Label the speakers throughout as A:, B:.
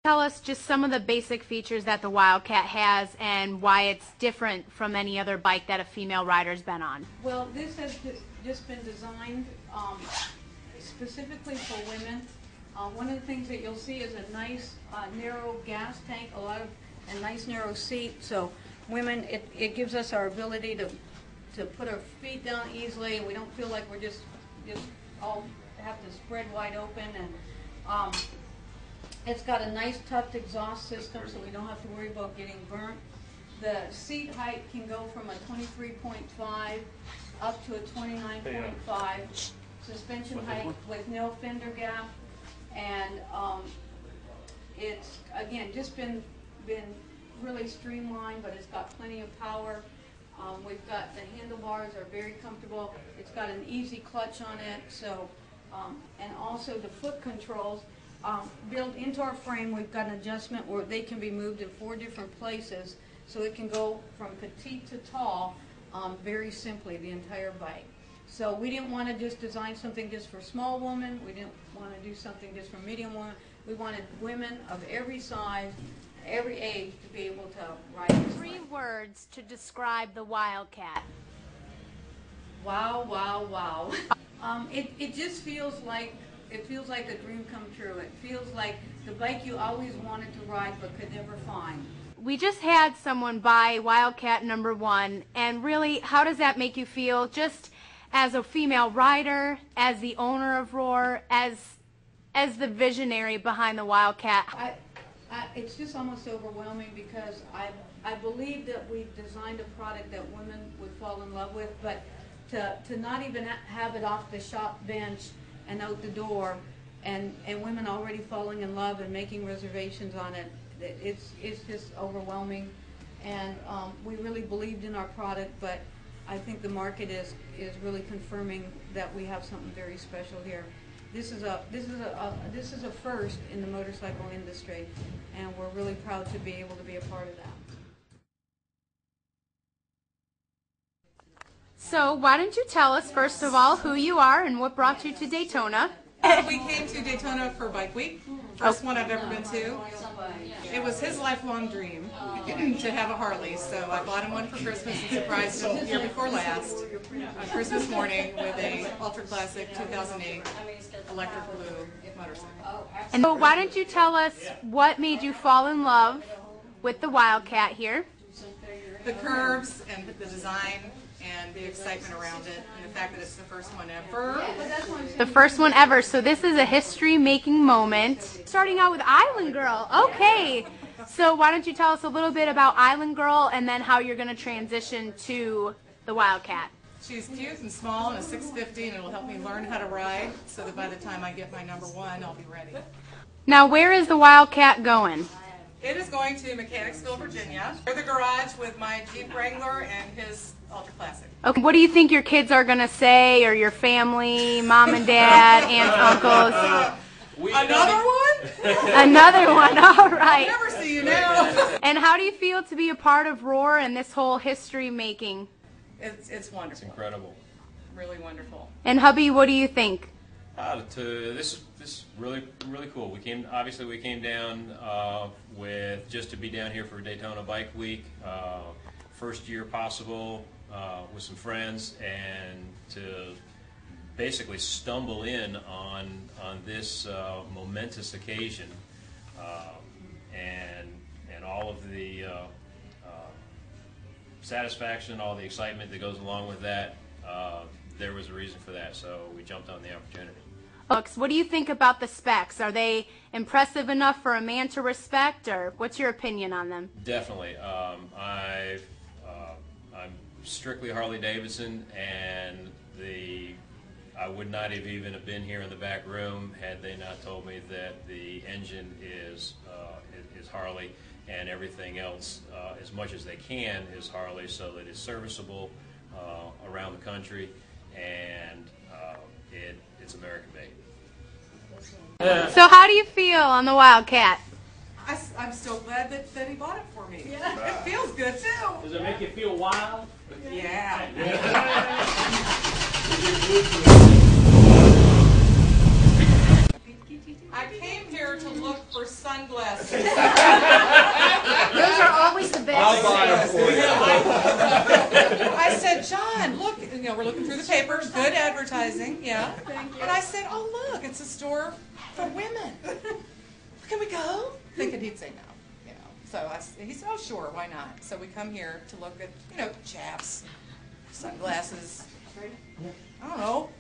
A: Tell us just some of the basic features that the WildKaT has and why it's different from any other bike that a female rider's been on.
B: Well, this has just been designed specifically for women. One of the things that you'll see is a nice narrow gas tank, a nice narrow seat. So women, it gives us our ability to put our feet down easily, and we don't feel like we're just all have to spread wide open. And it's got a nice tucked exhaust system, so we don't have to worry about getting burnt. The seat height can go from a 23.5 up to a 29.5. Suspension height with no fender gap, and it's again just been really streamlined, but it's got plenty of power. We've got the handlebars are very comfortable. It's got an easy clutch on it, so and also the foot controls. Built into our frame, we've got an adjustment where they can be moved in 4 different places, so it can go from petite to tall very simply, the entire bike. So we didn't want to just design something just for small women. We didn't want to do something just for medium women. We wanted women of every size, every age to be able to ride this
A: 3
B: bike.
A: words to describe the WildKaT.
B: Wow, wow, wow. It just feels like a dream come true. It feels like the bike you always wanted to ride but could never find.
A: We just had someone buy WildKaT #1, and really, how does that make you feel just as a female rider, as the owner of Roar, as the visionary behind the WildKaT?
B: It's just almost overwhelming because I believe that we've designed a product that women would fall in love with, but to not even have it off the shop bench and out the door, and women already falling in love and making reservations on it, it's just overwhelming. And we really believed in our product, but I think the market is really confirming that we have something very special here. This is a first in the motorcycle industry, and we're really proud to be able to be a part of that.
A: So why don't you tell us, first of all, who you are and what brought you to Daytona?
C: We came to Daytona for Bike Week, first one I've ever been to. It was his lifelong dream to have a Harley, so I bought him one for Christmas and surprised him the year before last on Christmas morning with a ultra classic 2008 electric blue motorcycle.
A: And so why don't you tell us what made you fall in love with the WildKaT here?
C: The curves and the design and the excitement around it, and the fact that it's the first one ever.
A: The first one ever. So this is a history-making moment. Starting out with Island Girl. Okay. So why don't you tell us a little bit about Island Girl and then how you're going to transition to the WildKaT?
C: She's cute and small and a 650, and it'll help me learn how to ride so that by the time I get my #1, I'll be ready.
A: Now, where is the WildKaT going?
C: It is going to Mechanicsville, Virginia, or the garage with my Jeep Wrangler and his Ultra Classic.
A: Okay, what do you think your kids are going to say, or your family, mom and dad, aunts, uncles?
C: Another one?
A: Another one, all right.
C: I'll never see you now.
A: And how do you feel to be a part of Roar and this whole history making?
C: It's wonderful.
D: It's incredible.
C: Really wonderful.
A: And hubby, what do you think?
D: This is really cool. We came down with just to be down here for Daytona Bike Week, first year possible, with some friends, and to basically stumble in on this momentous occasion, and all of the satisfaction, all the excitement that goes along with that. There was a reason for that, so we jumped on the opportunity.
A: What do you think about the specs? Are they impressive enough for a man to respect, or what's your opinion on them?
D: Definitely. I'm strictly Harley Davidson, and I would not have even been here in the back room had they not told me that the engine is Harley, and everything else, as much as they can, is Harley, so that it's serviceable around the country, and it's American made.
A: So how do you feel on the WildKaT?
C: I'm so glad that he bought it for me. Yeah. It feels good too.
E: Does it make you feel wild?
C: Yeah. I came here to look for sunglasses. good advertising, yeah. And I said, oh, look, it's a store for women. Can we go? Thinking he'd say no, you know. So he said, oh, sure, why not? So we come here to look at, you know, chaps, sunglasses, I don't know,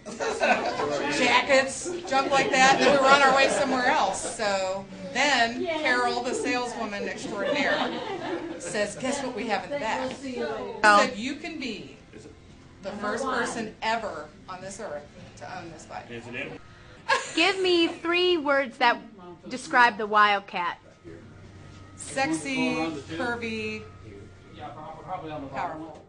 C: jackets, junk like that, and we were on our way somewhere else. So then Carol, the saleswoman extraordinaire, says, guess what we have in the back? She said, you can be the first person ever on this earth to own this bike.
A: Give me 3 words that describe the WildKaT.
C: Sexy, curvy, powerful.